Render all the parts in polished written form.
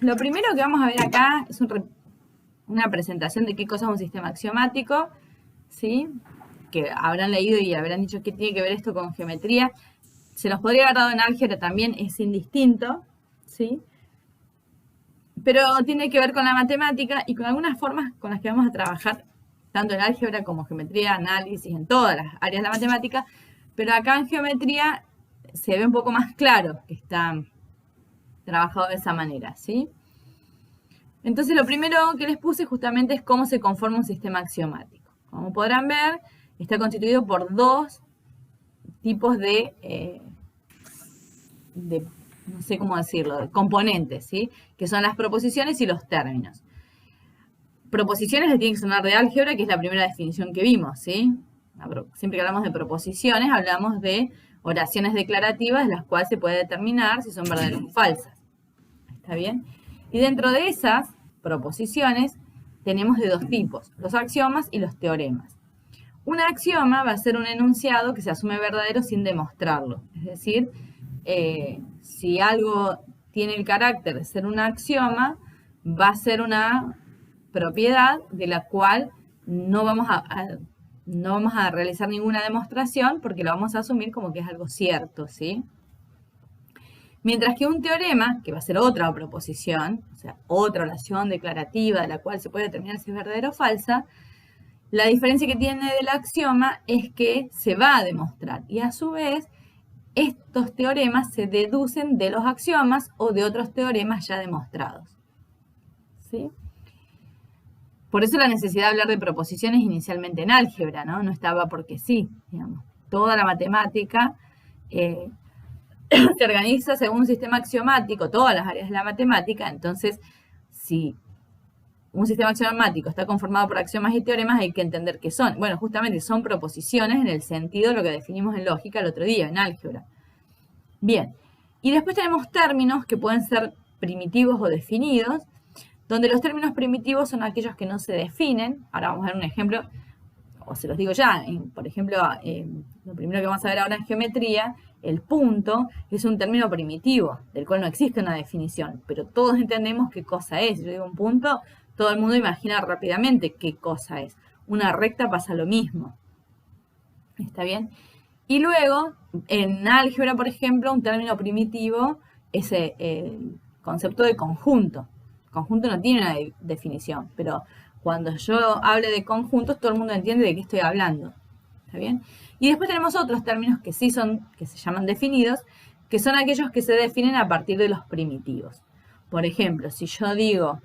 Lo primero que vamos a ver acá es una presentación de qué cosa es un sistema axiomático, ¿sí? Que habrán leído y habrán dicho que tiene que ver esto con geometría. Se los podría haber dado en álgebra también, es indistinto, ¿sí? Pero tiene que ver con la matemática y con algunas formas con las que vamos a trabajar, tanto en álgebra como geometría, análisis, en todas las áreas de la matemática, pero acá en geometría se ve un poco más claro que está trabajado de esa manera, ¿sí? Entonces lo primero que les puse justamente es cómo se conforma un sistema axiomático. Como podrán ver, está constituido por dos tipos de no sé cómo decirlo, de componentes, ¿sí? Que son las proposiciones y los términos. Proposiciones les tiene que sonar de álgebra, que es la primera definición que vimos, ¿sí? Siempre que hablamos de proposiciones, hablamos de oraciones declarativas, de las cuales se puede determinar si son verdaderas o falsas. ¿Está bien? Y dentro de esas proposiciones tenemos de dos tipos, los axiomas y los teoremas. Un axioma va a ser un enunciado que se asume verdadero sin demostrarlo. Es decir, si algo tiene el carácter de ser un axioma, va a ser una propiedad de la cual no vamos a realizar ninguna demostración porque lo vamos a asumir como que es algo cierto, ¿sí? Mientras que un teorema, que va a ser otra proposición, o sea, otra oración declarativa de la cual se puede determinar si es verdadera o falsa, la diferencia que tiene del axioma es que se va a demostrar y a su vez estos teoremas se deducen de los axiomas o de otros teoremas ya demostrados, ¿sí? Por eso la necesidad de hablar de proposiciones inicialmente en álgebra, ¿no? No estaba porque sí, digamos. Toda la matemática se organiza según un sistema axiomático, todas las áreas de la matemática, entonces si un sistema axiomático está conformado por axiomas y teoremas, hay que entender qué son. Bueno, justamente son proposiciones en el sentido de lo que definimos en lógica el otro día, en álgebra. Bien, y después tenemos términos que pueden ser primitivos o definidos, donde los términos primitivos son aquellos que no se definen. Ahora vamos a ver un ejemplo, o se los digo ya, por ejemplo, lo primero que vamos a ver ahora en geometría, el punto es un término primitivo, del cual no existe una definición, pero todos entendemos qué cosa es. Si yo digo un punto, todo el mundo imagina rápidamente qué cosa es. Una recta pasa lo mismo. ¿Está bien? Y luego, en álgebra, por ejemplo, un término primitivo es el concepto de conjunto. Conjunto no tiene una definición, pero cuando yo hable de conjuntos, todo el mundo entiende de qué estoy hablando. ¿Está bien? Y después tenemos otros términos que sí son, que se llaman definidos, que son aquellos que se definen a partir de los primitivos. Por ejemplo, si yo digo,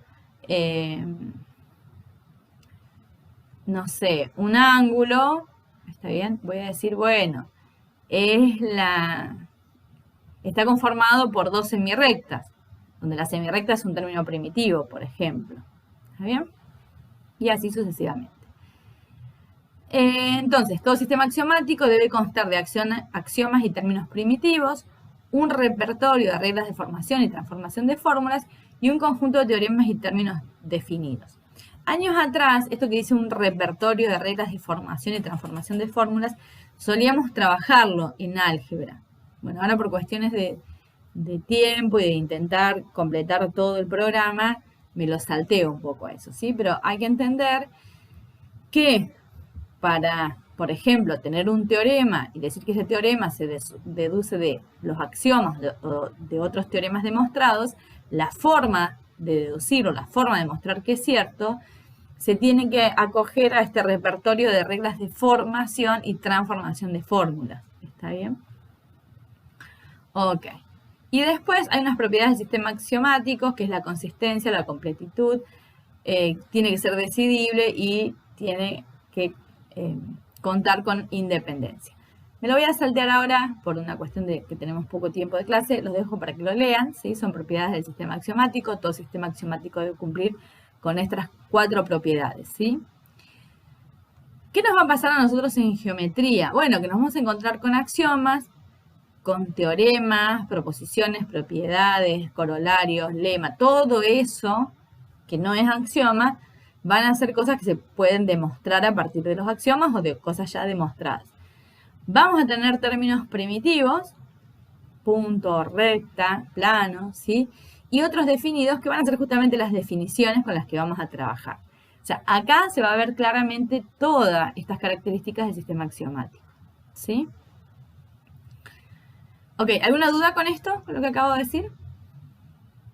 no sé, un ángulo, ¿está bien? Voy a decir, bueno, está conformado por dos semirrectas, donde la semirrecta es un término primitivo, por ejemplo. ¿Está bien? Y así sucesivamente. Entonces, todo sistema axiomático debe constar de axiomas y términos primitivos, un repertorio de reglas de formación y transformación de fórmulas y un conjunto de teoremas y términos definidos. Años atrás, esto que dice un repertorio de reglas de formación y transformación de fórmulas, solíamos trabajarlo en álgebra. Bueno, ahora por cuestiones de tiempo y de intentar completar todo el programa, me lo salteo un poco a eso, ¿sí? Pero hay que entender que para, por ejemplo, tener un teorema y decir que ese teorema se deduce de los axiomas de otros teoremas demostrados, la forma de deducirlo, la forma de demostrar que es cierto, se tiene que acoger a este repertorio de reglas de formación y transformación de fórmulas. ¿Está bien? Ok. Y después hay unas propiedades del sistema axiomático, que es la consistencia, la completitud, tiene que ser decidible y tiene que contar con independencia. Me lo voy a saltear ahora por una cuestión de que tenemos poco tiempo de clase, los dejo para que lo lean, ¿sí? Son propiedades del sistema axiomático, todo sistema axiomático debe cumplir con estas 4 propiedades, ¿sí? ¿Qué nos va a pasar a nosotros en geometría? Bueno, que nos vamos a encontrar con axiomas, con teoremas, proposiciones, propiedades, corolarios, lema, todo eso que no es axioma, van a ser cosas que se pueden demostrar a partir de los axiomas o de cosas ya demostradas. Vamos a tener términos primitivos, punto, recta, plano, ¿sí? y otros definidos que van a ser justamente las definiciones con las que vamos a trabajar. O sea, acá se va a ver claramente todas estas características del sistema axiomático, ¿sí? Ok, ¿alguna duda con esto, con lo que acabo de decir?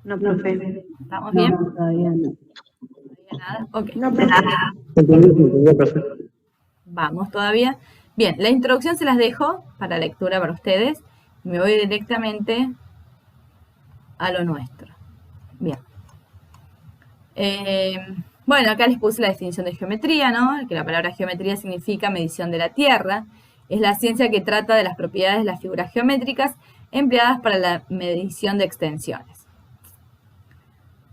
No, profe. ¿Estamos bien? No, todavía no. ¿Todavía nada? Ok. No, profe. Entendido, profe. Vamos todavía. Bien, la introducción se las dejo para lectura para ustedes. Me voy directamente a lo nuestro. Bien. Bueno, acá les puse la definición de geometría, ¿no? Que la palabra geometría significa medición de la Tierra. Es la ciencia que trata de las propiedades de las figuras geométricas empleadas para la medición de extensiones.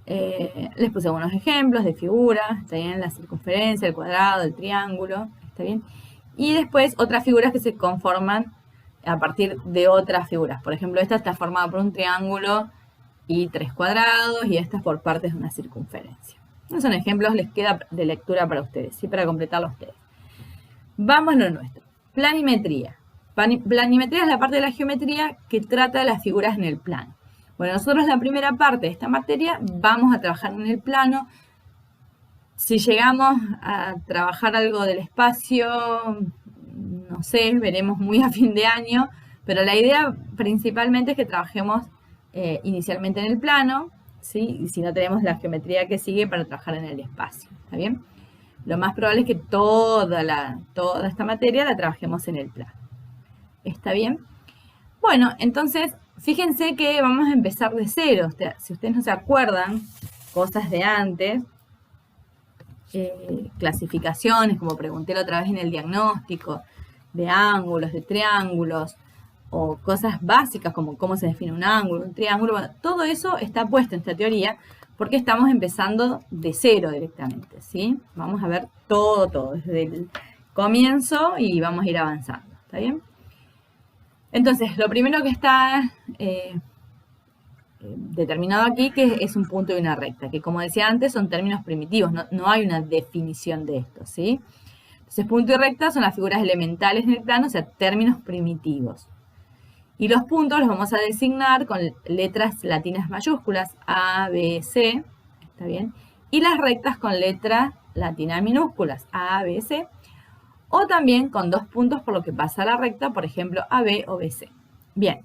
Les puse algunos ejemplos de figuras, está bien, la circunferencia, el cuadrado, el triángulo, está bien. Y después otras figuras que se conforman a partir de otras figuras. Por ejemplo, esta está formada por un triángulo y 3 cuadrados, y esta es por partes de una circunferencia. Esos son ejemplos, les queda de lectura para ustedes, ¿sí? Para completarlo a ustedes. Vamos a lo nuestro. Planimetría. Planimetría es la parte de la geometría que trata de las figuras en el plano. Bueno, nosotros la primera parte de esta materia vamos a trabajar en el plano. Si llegamos a trabajar algo del espacio, no sé, veremos muy a fin de año, pero la idea principalmente es que trabajemos inicialmente en el plano, ¿sí? Y si no, tenemos la geometría que sigue para trabajar en el espacio, ¿está bien? Lo más probable es que toda esta materia la trabajemos en el plano. ¿Está bien? Bueno, entonces, fíjense que vamos a empezar de cero. Si ustedes no se acuerdan, cosas de antes, clasificaciones, como pregunté la otra vez en el diagnóstico, de ángulos, de triángulos, o cosas básicas como cómo se define un ángulo, un triángulo, bueno, todo eso está puesto en esta teoría porque estamos empezando de cero directamente, ¿sí? Vamos a ver todo, desde el comienzo y vamos a ir avanzando, ¿está bien? Entonces, lo primero que está determinado aquí, que es un punto y una recta, que como decía antes son términos primitivos, no hay una definición de esto, ¿sí? Entonces, punto y recta son las figuras elementales en el plano, o sea, términos primitivos. Y los puntos los vamos a designar con letras latinas mayúsculas, A, B, C, ¿está bien? Y las rectas con letras latinas minúsculas, A, B, C, o también con 2 puntos por lo que pasa a la recta, por ejemplo, AB o BC. Bien,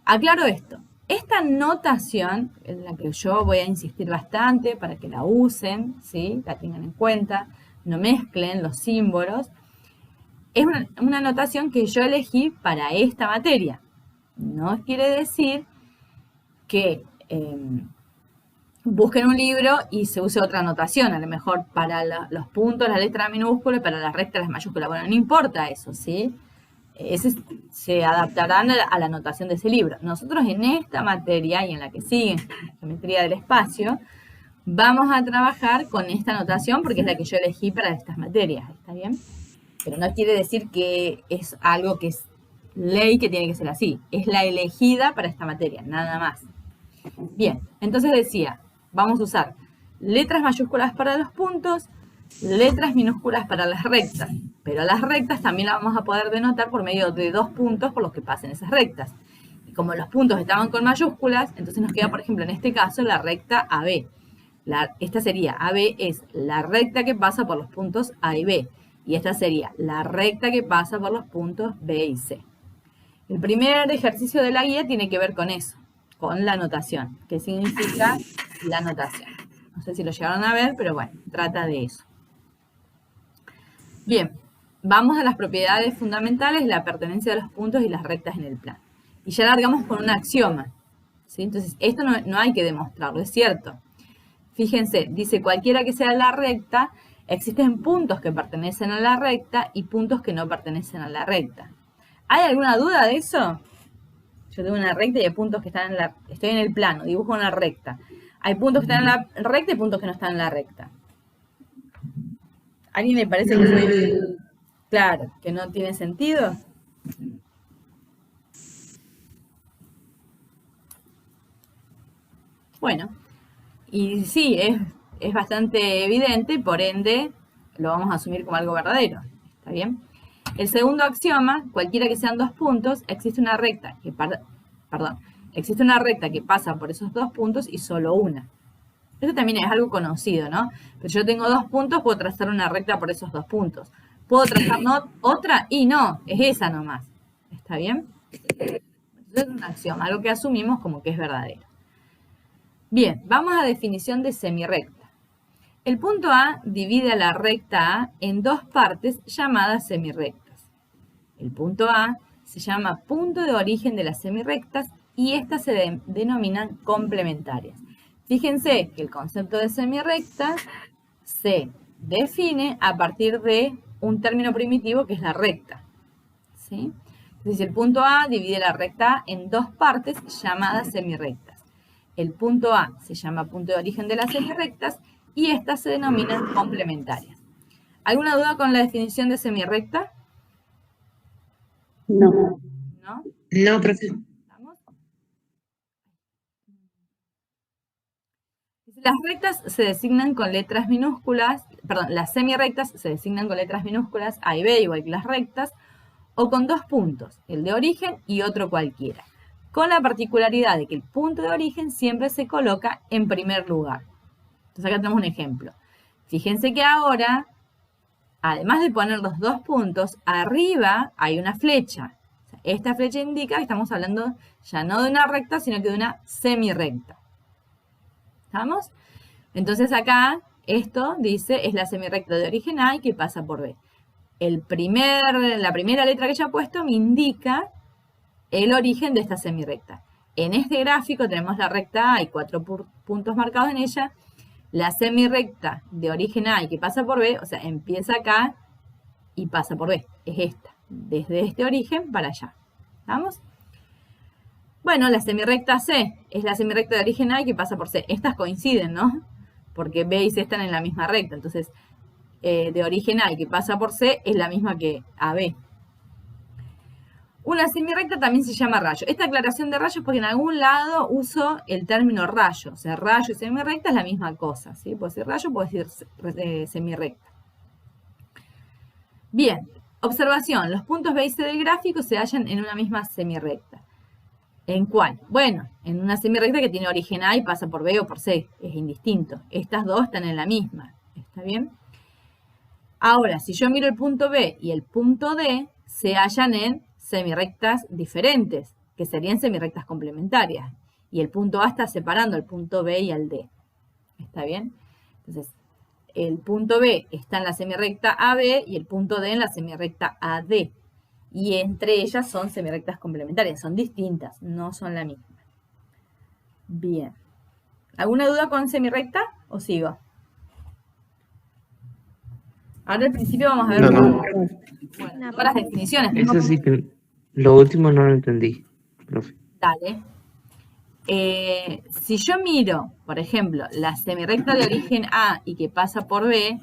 aclaro esto. Esta notación, en la que yo voy a insistir bastante para que la usen, ¿sí? La tengan en cuenta, no mezclen los símbolos, es una notación que yo elegí para esta materia. No quiere decir que busquen un libro y se use otra notación, a lo mejor para los puntos, la letra minúscula, y para las rectas, las mayúsculas. Bueno, no importa eso, ¿sí? Se adaptarán a la notación de ese libro. Nosotros en esta materia y en la que sigue, la geometría del espacio, vamos a trabajar con esta notación porque es la que yo elegí para estas materias, ¿está bien? Pero no quiere decir que es algo que es ley que tiene que ser así. Es la elegida para esta materia, nada más. Bien, entonces decía, vamos a usar letras mayúsculas para los puntos, letras minúsculas para las rectas. Pero las rectas también las vamos a poder denotar por medio de 2 puntos por los que pasen esas rectas. Y como los puntos estaban con mayúsculas, entonces nos queda, por ejemplo, en este caso, la recta AB. Esta sería, AB es la recta que pasa por los puntos A y B. Y esta sería la recta que pasa por los puntos B y C. El primer ejercicio de la guía tiene que ver con eso, con la notación. ¿Qué significa la notación? No sé si lo llegaron a ver, pero bueno, trata de eso. Bien, vamos a las propiedades fundamentales, la pertenencia de los puntos y las rectas en el plano. Y ya largamos con un axioma, ¿sí? Entonces, esto no hay que demostrarlo, es cierto. Fíjense, dice cualquiera que sea la recta, existen puntos que pertenecen a la recta y puntos que no pertenecen a la recta. ¿Hay alguna duda de eso? Yo tengo una recta y hay puntos que están estoy en el plano, dibujo una recta. Hay puntos que están en la recta y puntos que no están en la recta. ¿A alguien le parece que soy claro, que no tiene sentido? Bueno, y sí, es bastante evidente, por ende lo vamos a asumir como algo verdadero. ¿Está bien? El segundo axioma, cualquiera que sean 2 puntos, existe una recta existe una recta que pasa por esos 2 puntos y solo una. Eso también es algo conocido, ¿no? Pero yo tengo 2 puntos, puedo trazar una recta por esos 2 puntos. ¿Puedo trazar otra? Y no, es esa nomás. ¿Está bien? Entonces es un axioma, algo que asumimos como que es verdadero. Bien, vamos a definición de semirrecta. El punto A divide a la recta A en 2 partes llamadas semirrectas. El punto A se llama punto de origen de las semirrectas y estas se denominan complementarias. Fíjense que el concepto de semirrecta se define a partir de un término primitivo que es la recta. ¿Sí? Entonces el punto A divide la recta A en 2 partes llamadas semirrectas. El punto A se llama punto de origen de las semirrectas y estas se denominan complementarias. ¿Alguna duda con la definición de semirrecta? No. ¿No? No, profe. ¿Estamos? Las rectas se designan con letras minúsculas, perdón, las semirrectas se designan con letras minúsculas A y B, igual que las rectas, o con 2 puntos, el de origen y otro cualquiera, con la particularidad de que el punto de origen siempre se coloca en primer lugar. Entonces acá tenemos un ejemplo. Fíjense que ahora, además de poner los 2 puntos, arriba hay una flecha. O sea, esta flecha indica que estamos hablando ya no de una recta, sino que de una semirrecta. ¿Estamos? Entonces acá, esto dice, es la semirrecta de origen A y que pasa por B. La primera letra que ya he puesto me indica el origen de esta semirrecta. En este gráfico tenemos la recta A y 4 puntos marcados en ella. La semirrecta de origen A y que pasa por B, o sea, empieza acá y pasa por B. Es esta, desde este origen para allá. ¿Estamos? Bueno, la semirrecta C es la semirrecta de origen A y que pasa por C. Estas coinciden, ¿no? Porque B y C están en la misma recta. Entonces, de origen A y que pasa por C es la misma que AB. Una semirrecta también se llama rayo. Esta aclaración de rayo es porque en algún lado uso el término rayo. O sea, rayo y semirrecta es la misma cosa, ¿sí? Puedo decir rayo, puedo decir semirrecta. Bien, observación. Los puntos B y C del gráfico se hallan en una misma semirrecta. ¿En cuál? Bueno, en una semirrecta que tiene origen A y pasa por B o por C. Es indistinto. Estas dos están en la misma. ¿Está bien? Ahora, si yo miro el punto B y el punto D, se hallan en semirrectas diferentes, que serían semirrectas complementarias. Y el punto A está separando el punto B y al D. ¿Está bien? Entonces, el punto B está en la semirrecta AB y el punto D en la semirrecta AD. Y entre ellas son semirrectas complementarias, son distintas, no son la misma. Bien. ¿Alguna duda con semirrecta o sigo? Ahora al principio vamos a ver No. Bueno, todas las definiciones. Eso sí que lo último no lo entendí, profe. Dale. Si yo miro, por ejemplo, la semirrecta de origen A y que pasa por B,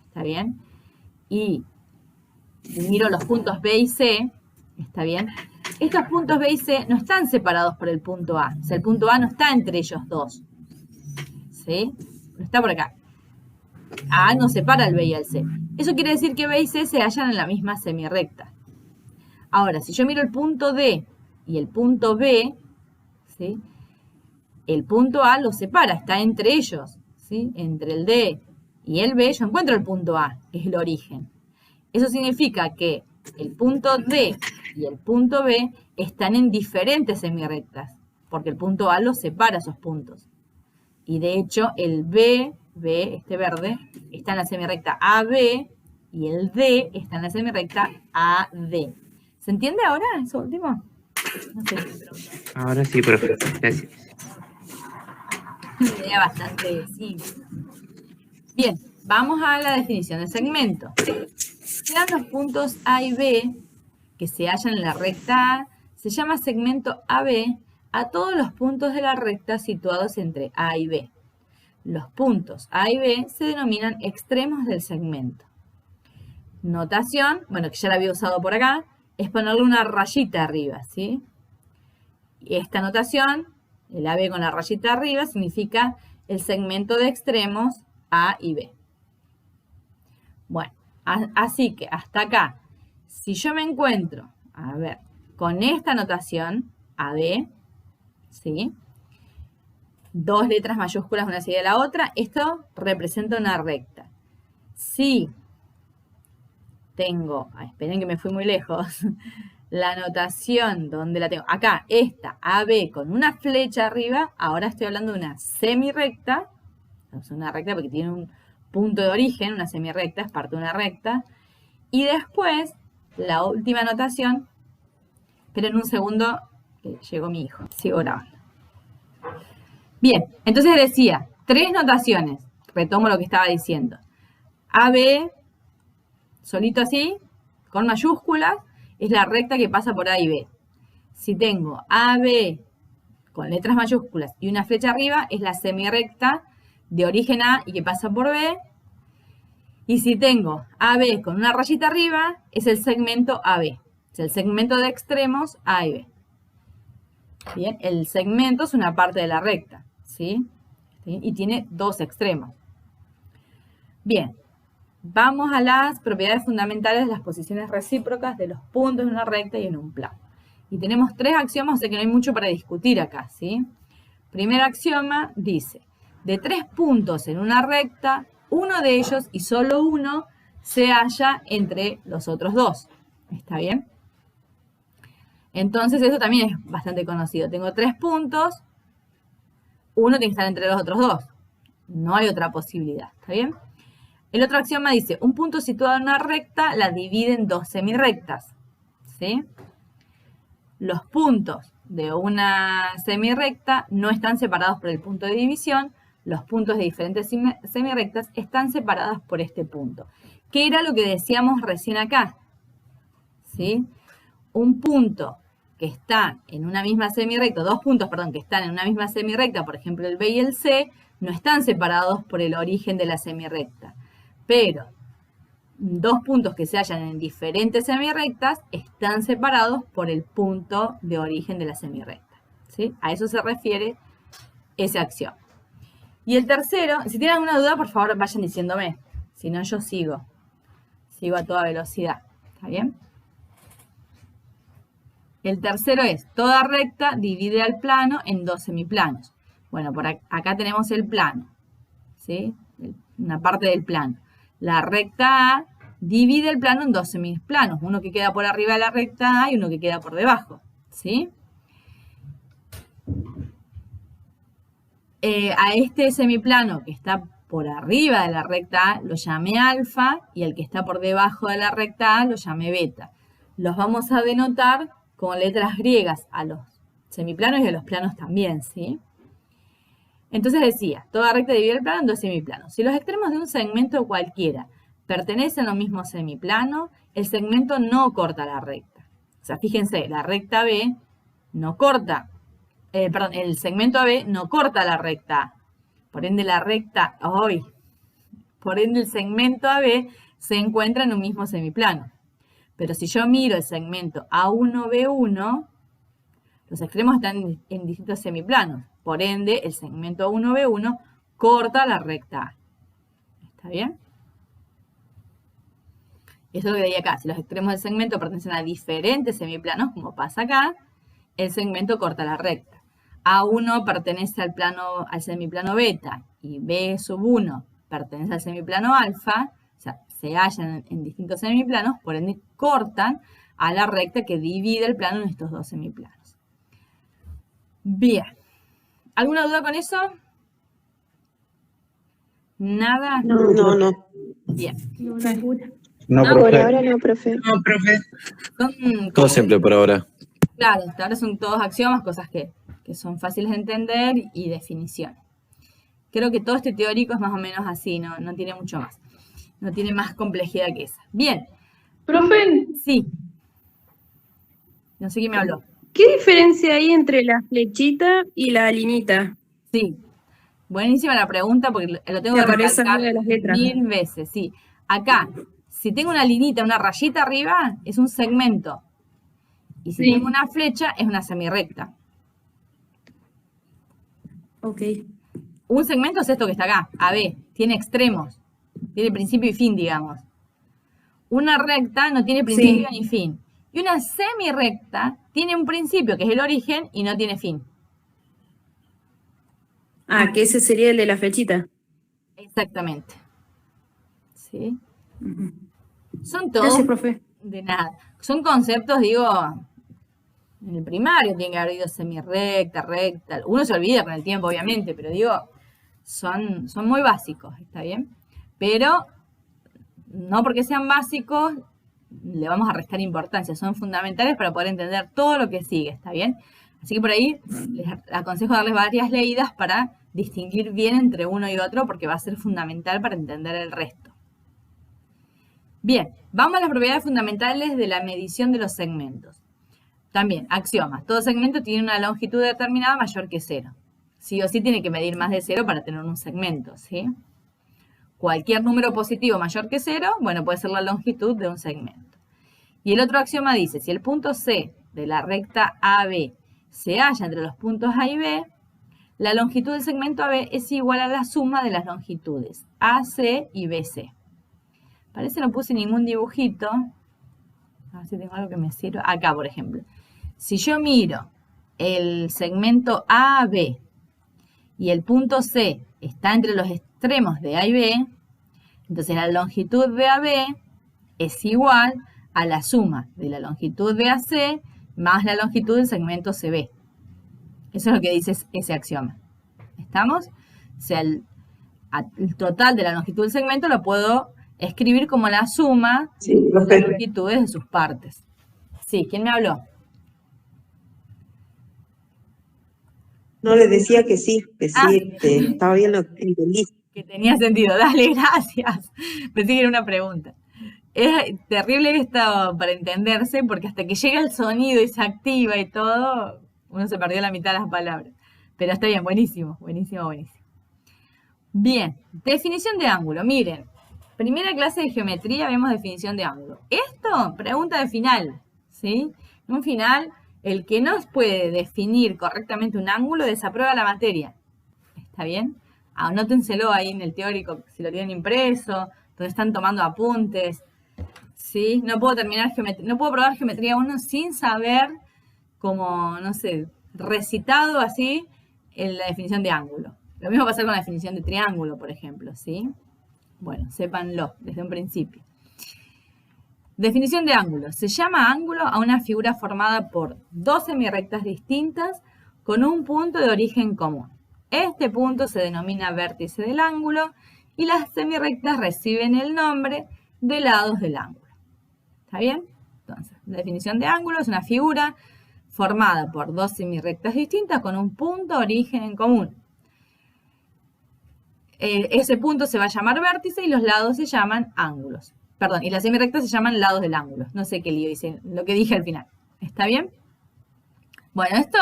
¿está bien? Y miro los puntos B y C, ¿está bien? Estos puntos B y C no están separados por el punto A. O sea, el punto A no está entre ellos dos. ¿Sí? No está por acá. A no separa el B y el C. Eso quiere decir que B y C se hallan en la misma semirrecta. Ahora, si yo miro el punto D y el punto B, ¿sí? El punto A los separa, está entre ellos, ¿sí? Entre el D y el B yo encuentro el punto A, que es el origen. Eso significa que el punto D y el punto B están en diferentes semirrectas, porque el punto A los separa esos puntos. Y de hecho el B, este verde, está en la semirrecta AB y el D está en la semirrecta AD. ¿Se entiende ahora eso último? No sé, pero... Ahora sí, profe. Gracias. Una idea bastante simple. Bien, vamos a la definición de segmento. Sean los puntos A y B que se hallan en la recta A, se llama segmento AB a todos los puntos de la recta situados entre A y B. Los puntos A y B se denominan extremos del segmento. Notación, bueno, que ya la había usado por acá, es ponerle una rayita arriba, ¿sí? Y esta notación, el AB con la rayita arriba, significa el segmento de extremos A y B. Bueno, así que hasta acá, si yo me encuentro, a ver, con esta notación, AB, ¿sí? Dos letras mayúsculas una seguida de la otra. Esto representa una recta. Si tengo, esperen que me fui muy lejos, la notación donde la tengo, acá, esta AB con una flecha arriba, ahora estoy hablando de una semirrecta, es una recta porque tiene un punto de origen, una semirrecta, es parte de una recta, y después, la última notación, esperen un segundo, que llegó mi hijo, sigo grabando. Bien, entonces decía, tres notaciones, retomo lo que estaba diciendo, AB, solito así, con mayúsculas, es la recta que pasa por A y B. Si tengo AB con letras mayúsculas y una flecha arriba, es la semirrecta de origen A y que pasa por B. Y si tengo AB con una rayita arriba, es el segmento AB. Es el segmento de extremos A y B. Bien, el segmento es una parte de la recta, ¿sí? Y tiene dos extremos. Bien. Vamos a las propiedades fundamentales de las posiciones recíprocas de los puntos en una recta y en un plano. Y tenemos tres axiomas, o sea que no hay mucho para discutir acá, ¿sí? Primer axioma dice, de tres puntos en una recta, uno de ellos y solo uno se halla entre los otros dos. ¿Está bien? Entonces eso también es bastante conocido. Tengo tres puntos, uno tiene que estar entre los otros dos. No hay otra posibilidad, ¿está bien? El otro axioma dice, un punto situado en una recta la divide en dos semirrectas, ¿sí? Los puntos de una semirrecta no están separados por el punto de división, los puntos de diferentes semirrectas están separados por este punto. ¿Qué era lo que decíamos recién acá? ¿Sí? Un punto que está en una misma semirrecta, dos puntos, perdón, que están en una misma semirrecta, por ejemplo el B y el C, no están separados por el origen de la semirrecta. Pero dos puntos que se hallan en diferentes semirrectas están separados por el punto de origen de la semirrecta, ¿sí? A eso se refiere ese axioma. Y el tercero, si tienen alguna duda, por favor vayan diciéndome. Si no, yo sigo a toda velocidad. ¿Está bien? El tercero es, toda recta divide al plano en dos semiplanos. Bueno, por acá tenemos el plano, ¿sí? Una parte del plano. La recta A divide el plano en dos semiplanos, uno que queda por arriba de la recta A y uno que queda por debajo, ¿sí? A este semiplano que está por arriba de la recta A lo llamé alfa y el que está por debajo de la recta A lo llamé beta. Los vamos a denotar con letras griegas a los semiplanos y a los planos también, ¿sí? Entonces decía, toda recta divide el plano en dos semiplanos. Si los extremos de un segmento cualquiera pertenecen a un mismo semiplano, el segmento no corta la recta. O sea, fíjense, la recta B no corta, el segmento AB no corta la recta A. Por ende, el segmento AB se encuentra en un mismo semiplano. Pero si yo miro el segmento A1B1, los extremos están en distintos semiplanos. Por ende, el segmento A1B1 corta la recta A. ¿Está bien? Eso es lo que leí acá. Si los extremos del segmento pertenecen a diferentes semiplanos, como pasa acá, el segmento corta la recta. A1 pertenece al semiplano beta y B1 pertenece al semiplano alfa, o sea, se hallan en distintos semiplanos, por ende cortan a la recta que divide el plano en estos dos semiplanos. Bien. ¿Alguna duda con eso? ¿Nada? No. Bien. No, Por profe. ahora no, profe. No, profe. Son Todo simple por ahora. Claro, hasta ahora son todos axiomas, cosas que son fáciles de entender y definiciones. Creo que todo este teórico es más o menos así, no tiene mucho más. No tiene más complejidad que esa. Bien. Profe, Sí. No sé quién me habló. ¿qué diferencia hay entre la flechita y la linita? Sí. Buenísima la pregunta porque lo tengo Que que aparece recalcar arriba de las letras. 1000 veces. Sí. Acá, si tengo una linita, una rayita arriba, es un segmento. Y si Sí. tengo una flecha, es una semirrecta. Ok. Un segmento es esto que está acá, AB, tiene extremos, tiene principio y fin, digamos. Una recta no tiene principio ni fin. Y una semirrecta tiene un principio, que es el origen, y no tiene fin. Ah, que ese sería el de la flechita. Exactamente. ¿Sí? Ujú. Son todos, Gracias, profe. de nada. Son conceptos, digo, en el primario tiene que haber ido semirrecta, recta. Uno se olvida con el tiempo, obviamente, pero digo, son muy básicos, ¿está bien? Pero no porque sean básicos le vamos a restar importancia, son fundamentales para poder entender todo lo que sigue, ¿está bien? Así que por ahí les aconsejo darles varias leídas para distinguir bien entre uno y otro porque va a ser fundamental para entender el resto. Bien, vamos a las propiedades fundamentales de la medición de los segmentos. También, axiomas. Todo segmento tiene una longitud determinada mayor que 0. Sí o sí tiene que medir más de 0 para tener un segmento, ¿sí? Cualquier número positivo mayor que 0, bueno, puede ser la longitud de un segmento. Y el otro axioma dice, si el punto C de la recta AB se halla entre los puntos A y B, la longitud del segmento AB es igual a la suma de las longitudes AC y BC. Parece que no puse ningún dibujito. A ver si tengo algo que me sirva. Acá, por ejemplo. Si yo miro el segmento AB y el punto C está entre los extremos de A y B, entonces la longitud de AB es igual a la suma de la longitud de AC más la longitud del segmento CB. Eso es lo que dice ese axioma. ¿Estamos? O sea, el total de la longitud del segmento lo puedo escribir como la suma Sí, de las profe. longitudes de sus partes. Sí, ¿quién me habló? No le decía que sí, estaba bien lo que entendí. Que tenía sentido. Dale, gracias. Pensé que era una pregunta. Es terrible esto para entenderse porque hasta que llega el sonido y se activa y todo, uno se perdió la mitad de las palabras. Pero está bien, buenísimo, buenísimo, buenísimo. Bien, definición de ángulo. Miren, primera clase de geometría vemos definición de ángulo. Esto, pregunta de final, ¿sí? En un final, el que no puede definir correctamente un ángulo desaprueba la materia. ¿Está bien? Anótenselo ahí en el teórico, si lo tienen impreso, donde están tomando apuntes. ¿Sí? No puedo terminar geometría, no puedo probar geometría 1 sin saber, como, no sé, recitado así en la definición de ángulo. Lo mismo pasa con la definición de triángulo, por ejemplo, ¿sí? Bueno, sépanlo desde un principio. Definición de ángulo. Se llama ángulo a una figura formada por dos semirrectas distintas con un punto de origen común. Este punto se denomina vértice del ángulo y las semirrectas reciben el nombre de lados del ángulo. ¿Está bien? Entonces, la definición de ángulo es una figura formada por dos semirrectas distintas con un punto de origen en común. Ese punto se va a llamar vértice y los lados se llaman ángulos. Perdón, y las semirrectas se llaman lados del ángulo. No sé qué lío hice, lo que dije al final. ¿Está bien? Bueno, esto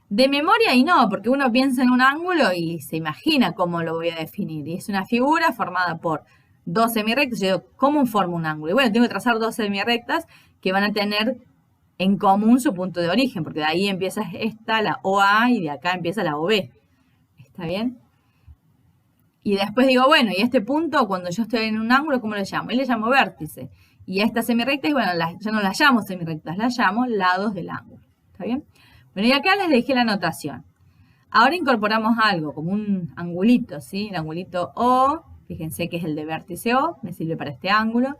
de memoria y no, porque uno piensa en un ángulo y se imagina cómo lo voy a definir. Y es una figura formada por dos semirrectas. Yo digo, ¿cómo formo un ángulo? Y bueno, tengo que trazar dos semirrectas que van a tener en común su punto de origen, porque de ahí empieza esta, la OA, y de acá empieza la OB. ¿Está bien? Y después digo, bueno, y este punto, cuando yo estoy en un ángulo, ¿cómo lo llamo? Y le llamo vértice. Y a estas semirrectas, bueno, yo no las llamo semirrectas, las llamo lados del ángulo. ¿Está bien? Bueno, y acá les dejé la anotación. Ahora incorporamos algo, como un angulito, ¿sí? El angulito O, fíjense que es el de vértice O, me sirve para este ángulo.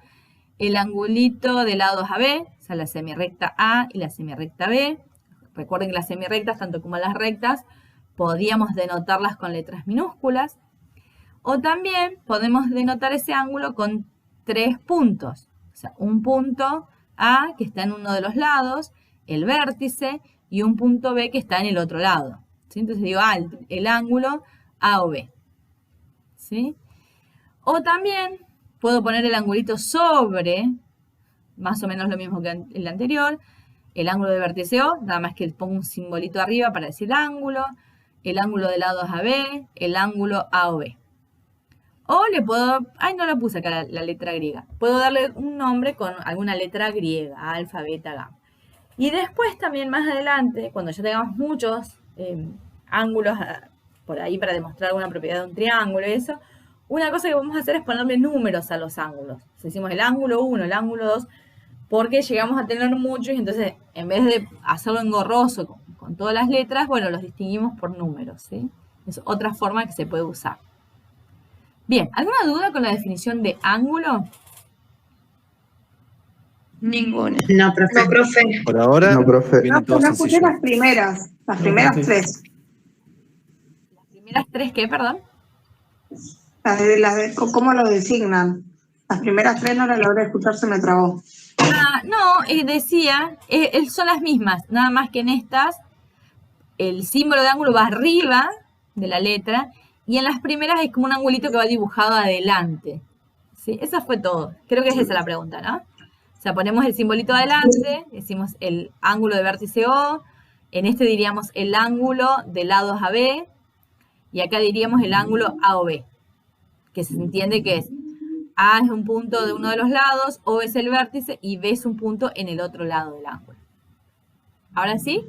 El angulito de lados AB, o sea, la semirrecta A y la semirrecta B. Recuerden que las semirrectas, tanto como las rectas, podíamos denotarlas con letras minúsculas. O también podemos denotar ese ángulo con 3 puntos. O sea, un punto A que está en uno de los lados, el vértice, y un punto B que está en el otro lado. ¿Sí? Entonces digo, el ángulo A o B. ¿Sí? O también puedo poner el angulito sobre, más o menos lo mismo que el anterior, el ángulo de vértice O, nada más que pongo un simbolito arriba para decir ángulo, el ángulo de lados AB, el ángulo A o B. O le puedo, no lo puse acá la letra griega, puedo darle un nombre con alguna letra griega, alfa, beta, gamma. Y después también más adelante, cuando ya tengamos muchos ángulos por ahí para demostrar alguna propiedad de un triángulo y eso, una cosa que vamos a hacer es ponerle números a los ángulos. Decimos el ángulo 1, el ángulo 2, porque llegamos a tener muchos y entonces en vez de hacerlo engorroso con con todas las letras, bueno, los distinguimos por números, ¿sí? Es otra forma que se puede usar. Bien, ¿alguna duda con la definición de ángulo? Ninguna. No, profe. Por ahora, No, profe. vienen todos No escuché sencillos. las primeras tres. Las primeras tres, ¿qué? Perdón. ¿Cómo lo designan? Las primeras tres no las logré escuchar, se me trabó. No, decía, son las mismas, nada más que en estas, el símbolo de ángulo va arriba de la letra, y en las primeras es como un angulito que va dibujado adelante. ¿Sí? Eso fue todo. Creo que es esa la pregunta, ¿no? O sea, ponemos el simbolito adelante, decimos el ángulo de vértice O, en este diríamos el ángulo de lados AB, y acá diríamos el ángulo AOB, que se entiende que es A es un punto de uno de los lados, O es el vértice y B es un punto en el otro lado del ángulo. ¿Ahora sí?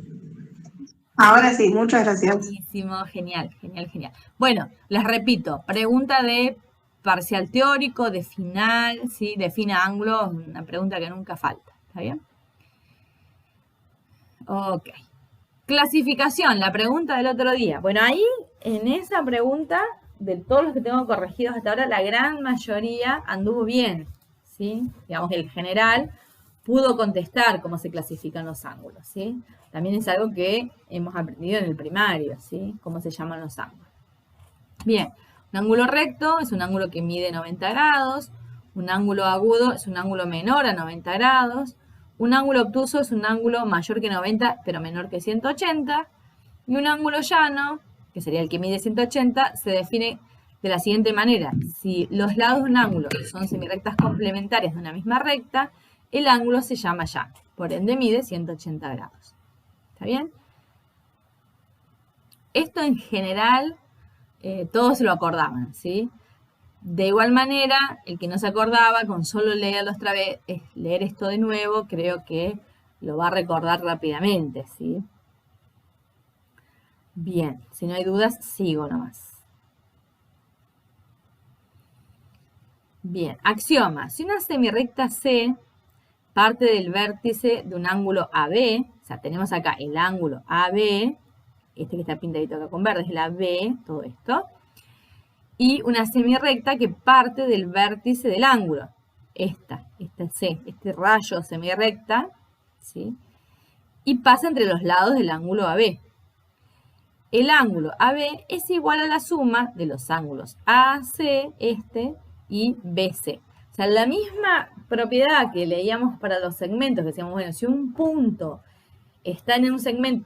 Ahora sí, muchas gracias. Buenísimo, genial, genial, genial. Bueno, les repito, pregunta de parcial teórico, de final, ¿sí? Defina ángulo, una pregunta que nunca falta, ¿está bien? Ok. Clasificación, la pregunta del otro día. Bueno, ahí, en esa pregunta, de todos los que tengo corregidos hasta ahora, la gran mayoría anduvo bien, ¿sí? Digamos, el general pudo contestar cómo se clasifican los ángulos, ¿sí? También es algo que hemos aprendido en el primario, ¿sí? Cómo se llaman los ángulos. Bien, un ángulo recto es un ángulo que mide 90 grados, un ángulo agudo es un ángulo menor a 90 grados, un ángulo obtuso es un ángulo mayor que 90 pero menor que 180, y un ángulo llano, que sería el que mide 180, se define de la siguiente manera. Si los lados de un ángulo son semirrectas complementarias de una misma recta, el ángulo se llama llano, por ende mide 180 grados. ¿Está bien? Esto en general todos se lo acordaban, ¿sí? De igual manera, el que no se acordaba, con solo leerlo otra vez, leer esto de nuevo, creo que lo va a recordar rápidamente, ¿sí? Bien, si no hay dudas, sigo nomás. Bien, axioma. Si una semirrecta C parte del vértice de un ángulo AB, o sea, tenemos acá el ángulo AB, este que está pintadito acá con verde es la B, todo esto, y una semirrecta que parte del vértice del ángulo, esta C, este rayo semirrecta, ¿sí? Y pasa entre los lados del ángulo AB. El ángulo AB es igual a la suma de los ángulos AC, y BC. O sea, la misma propiedad que leíamos para los segmentos, que decíamos, bueno, si un punto está en un segmento,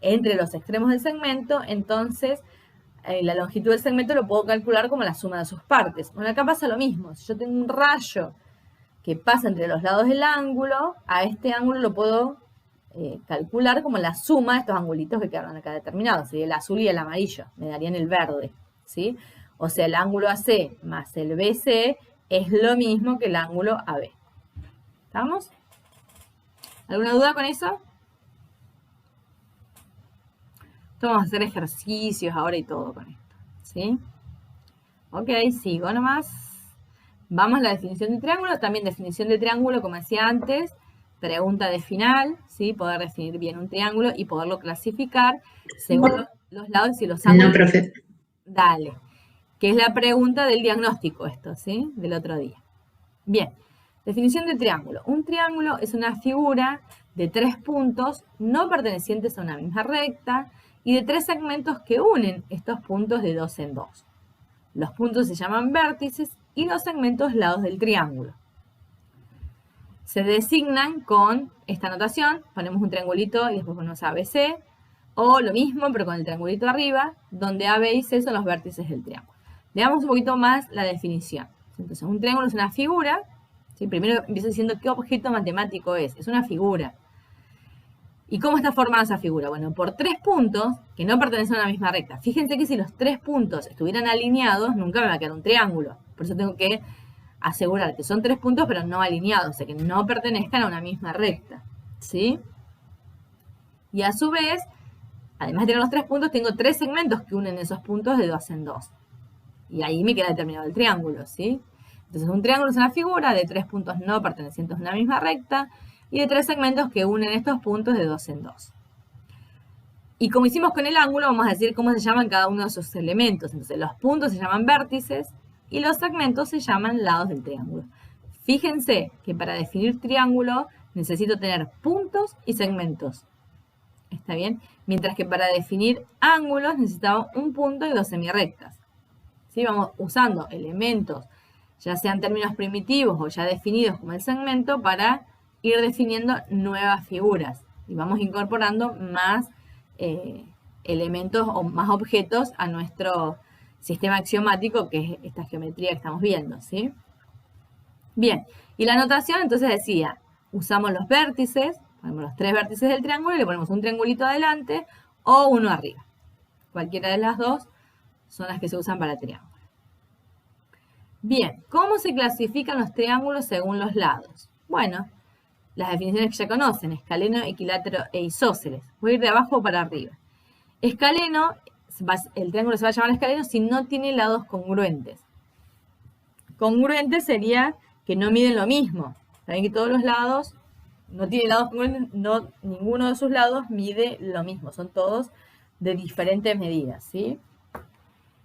entre los extremos del segmento, entonces la longitud del segmento lo puedo calcular como la suma de sus partes. Bueno, acá pasa lo mismo. Si yo tengo un rayo que pasa entre los lados del ángulo, a este ángulo lo puedo calcular como la suma de estos angulitos que quedaron acá determinados. Sería el azul y el amarillo, me darían el verde, ¿sí? O sea, el ángulo AC más el BC es lo mismo que el ángulo AB. ¿Estamos? ¿Alguna duda con eso? Vamos a hacer ejercicios ahora y todo con esto, ¿sí? Ok, sigo nomás. Vamos a la definición de triángulo. También definición de triángulo, como decía antes, pregunta de final, ¿sí? Poder definir bien un triángulo y poderlo clasificar según los lados y los ángulos. No, profe. Dale. Que es la pregunta del diagnóstico esto, ¿sí? Del otro día. Bien. Definición de triángulo. Un triángulo es una figura de 3 puntos no pertenecientes a una misma recta y de 3 segmentos que unen estos puntos de 2 en 2. Los puntos se llaman vértices y los segmentos lados del triángulo. Se designan con esta notación, ponemos un triangulito y después ponemos ABC, o lo mismo pero con el triangulito arriba, donde A, B y C son los vértices del triángulo. Veamos un poquito más la definición. Entonces, un triángulo es una figura, ¿sí? Primero empiezo diciendo qué objeto matemático es una figura. ¿Y cómo está formada esa figura? Bueno, por 3 puntos que no pertenecen a la misma recta. Fíjense que si los 3 puntos estuvieran alineados, nunca me va a quedar un triángulo. Por eso tengo que asegurar que son 3 puntos, pero no alineados, o sea, que no pertenezcan a una misma recta, ¿sí? Y a su vez, además de tener los 3 puntos, tengo 3 segmentos que unen esos puntos de 2 en 2. Y ahí me queda determinado el triángulo, ¿sí? Entonces, un triángulo es una figura de 3 puntos no pertenecientes a una misma recta. y de 3 segmentos que unen estos puntos de 2 en 2. Y como hicimos con el ángulo, vamos a decir cómo se llaman cada uno de sus elementos. Entonces, los puntos se llaman vértices y los segmentos se llaman lados del triángulo. Fíjense que para definir triángulo necesito tener puntos y segmentos. ¿Está bien? Mientras que para definir ángulos necesitamos un punto y 2 semirrectas. ¿Sí? Vamos usando elementos, ya sean términos primitivos o ya definidos como el segmento, para ir definiendo nuevas figuras. Y vamos incorporando más elementos o más objetos a nuestro sistema axiomático, que es esta geometría que estamos viendo, ¿sí? Bien, y la notación entonces decía, usamos los vértices, ponemos los 3 vértices del triángulo y le ponemos un triangulito adelante o uno arriba. Cualquiera de las dos son las que se usan para triángulo. Bien, ¿cómo se clasifican los triángulos según los lados? Bueno, las definiciones que ya conocen, escaleno, equilátero e isósceles. Voy a ir de abajo para arriba. Escaleno, el triángulo se va a llamar escaleno si no tiene lados congruentes. Congruente sería que no miden lo mismo. Saben que todos los lados no tienen lados congruentes, ninguno de sus lados mide lo mismo. Son todos de diferentes medidas, ¿sí?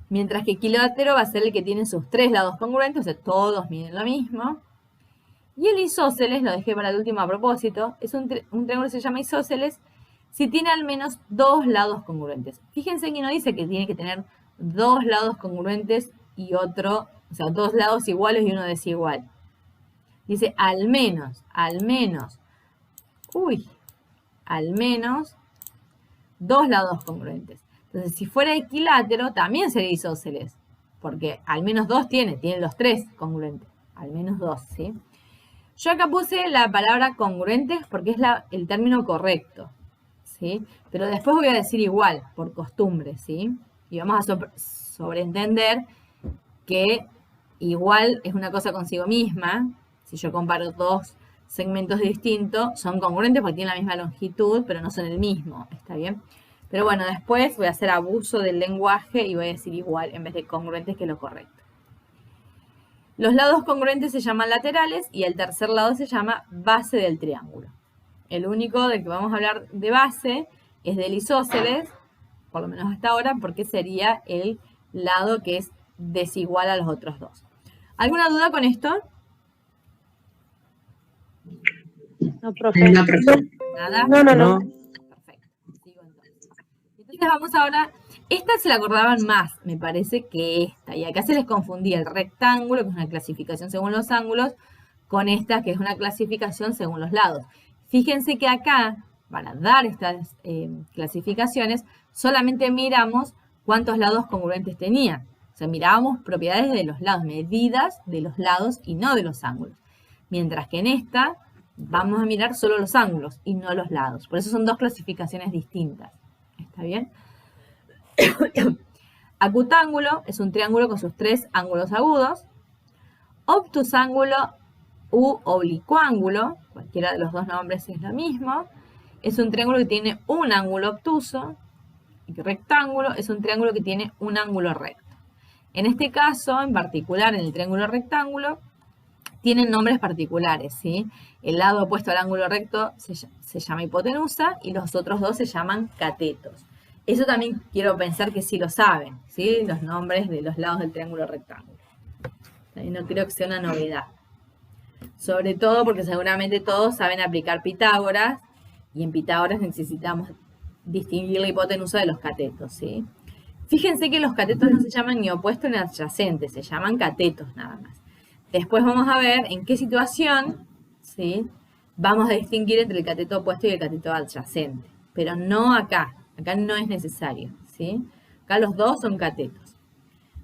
Mientras que equilátero va a ser el que tiene sus 3 lados congruentes, o sea, todos miden lo mismo. Y el isósceles, lo dejé para el último a propósito, es un triángulo que se llama isósceles si tiene al menos 2 lados congruentes. Fíjense que no dice que tiene que tener 2 lados congruentes y otro, o sea, 2 lados iguales y uno desigual. Dice al menos 2 lados congruentes. Entonces, si fuera equilátero, también sería isósceles, porque al menos 2 tiene los 3 congruentes, al menos 2, ¿sí? Yo acá puse la palabra congruentes porque es el término correcto, ¿sí? Pero después voy a decir igual, por costumbre, ¿sí? Y vamos a sobreentender que igual es una cosa consigo misma. Si yo comparo 2 segmentos distintos, son congruentes porque tienen la misma longitud, pero no son el mismo, ¿está bien? Pero bueno, después voy a hacer abuso del lenguaje y voy a decir igual en vez de congruentes, que es lo correcto. Los lados congruentes se llaman laterales y el tercer lado se llama base del triángulo. El único del que vamos a hablar de base es del isósceles, por lo menos hasta ahora, porque sería el lado que es desigual a los otros dos. ¿Alguna duda con esto? No, profe. ¿Nada? No. Perfecto. Sigo entonces. Entonces vamos ahora, esta se la acordaban más, me parece, que esta. Y acá se les confundía el rectángulo, que es una clasificación según los ángulos, con esta, que es una clasificación según los lados. Fíjense que acá, para dar estas clasificaciones, solamente miramos cuántos lados congruentes tenían. O sea, mirábamos propiedades de los lados, medidas de los lados y no de los ángulos. Mientras que en esta vamos a mirar solo los ángulos y no los lados. Por eso son 2 clasificaciones distintas. ¿Está bien? Acutángulo es un triángulo con sus 3 ángulos agudos. Obtusángulo u oblicuángulo, cualquiera de los 2 nombres es lo mismo, es un triángulo que tiene un ángulo obtuso. Y rectángulo es un triángulo que tiene un ángulo recto. En este caso, en particular, en el triángulo rectángulo, tienen nombres particulares, ¿sí? El lado opuesto al ángulo recto se llama hipotenusa y los otros 2 se llaman catetos. Eso también quiero pensar que sí lo saben, ¿sí? Los nombres de los lados del triángulo rectángulo. No creo que sea una novedad. Sobre todo porque seguramente todos saben aplicar Pitágoras y en Pitágoras necesitamos distinguir la hipotenusa de los catetos, ¿sí? Fíjense que los catetos no se llaman ni opuestos ni adyacentes, se llaman catetos nada más. Después vamos a ver en qué situación, ¿sí?, vamos a distinguir entre el cateto opuesto y el cateto adyacente. Pero no acá. Acá no es necesario, ¿sí? Acá los 2 son catetos.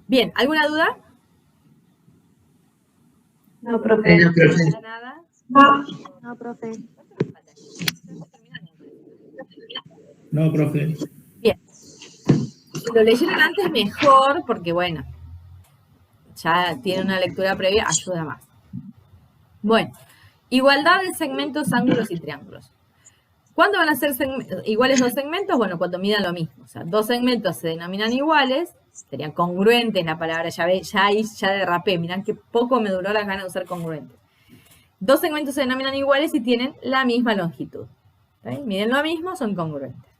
Bien, ¿alguna duda? No, profe. ¿Nada? No, profe. No, profe. Bien. Si lo leyeron antes, mejor, porque bueno, ya tiene una lectura previa, ayuda más. Bueno, igualdad de segmentos, ángulos y triángulos. ¿Cuándo van a ser iguales 2 segmentos? Bueno, cuando midan lo mismo. O sea, 2 segmentos se denominan iguales, serían congruentes la palabra, ya derrapé, mirá que poco me duró la gana de usar congruentes. Dos segmentos se denominan iguales si tienen la misma longitud. ¿Sí? Miden lo mismo, son congruentes.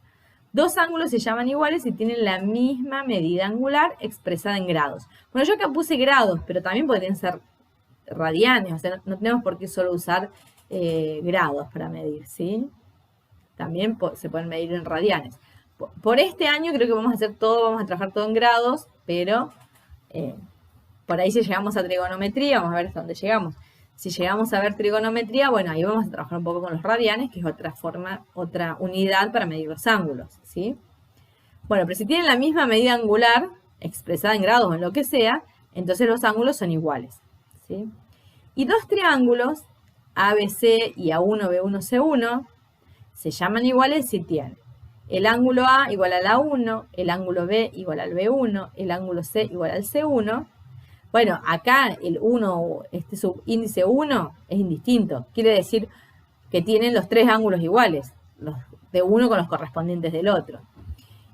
Dos ángulos se llaman iguales si tienen la misma medida angular expresada en grados. Bueno, yo acá puse grados, pero también podrían ser radianes, o sea, no tenemos por qué solo usar grados para medir, ¿sí? También se pueden medir en radianes. Por este año creo que vamos a trabajar todo en grados, pero por ahí si llegamos a trigonometría, vamos a ver hasta dónde llegamos. Si llegamos a ver trigonometría, bueno, ahí vamos a trabajar un poco con los radianes, que es otra unidad para medir los ángulos, ¿sí? Bueno, pero si tienen la misma medida angular, expresada en grados o en lo que sea, entonces los ángulos son iguales, ¿sí? Y dos triángulos, ABC y A1, B1, C1, se llaman iguales si tienen el ángulo A igual al A1, el ángulo B igual al B1, el ángulo C igual al C1. Bueno, acá el 1, este subíndice 1 es indistinto. Quiere decir que tienen los tres ángulos iguales, los de uno con los correspondientes del otro.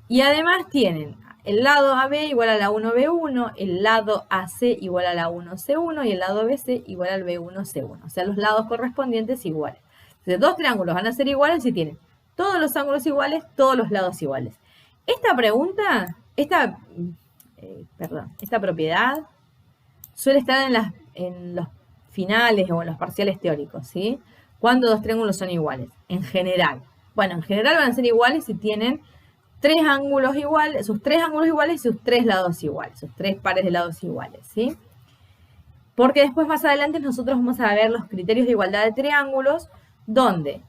Y además tienen el lado AB igual a la 1B1, el lado AC igual a la 1C1 y el lado BC igual al B1C1. O sea, los lados correspondientes iguales. Entonces, dos triángulos van a ser iguales si tienen todos los ángulos iguales, todos los lados iguales. Esta pregunta, esta propiedad suele estar en los finales o en los parciales teóricos, ¿sí? ¿Cuándo dos triángulos son iguales? En general. Bueno, en general van a ser iguales si tienen tres ángulos iguales, sus tres ángulos iguales y sus tres lados iguales, sus tres pares de lados iguales, ¿sí? Porque después más adelante nosotros vamos a ver los criterios de igualdad de triángulos, donde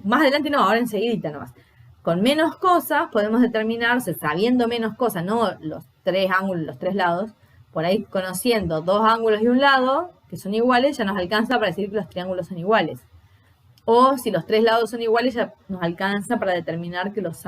más adelante no, ahora enseguida nomás. Con menos cosas podemos determinar, o sea, sabiendo menos cosas, no los tres ángulos, los tres lados, por ahí conociendo dos ángulos y un lado, que son iguales, ya nos alcanza para decir que los triángulos son iguales. O si los tres lados son iguales, ya nos alcanza para determinar que los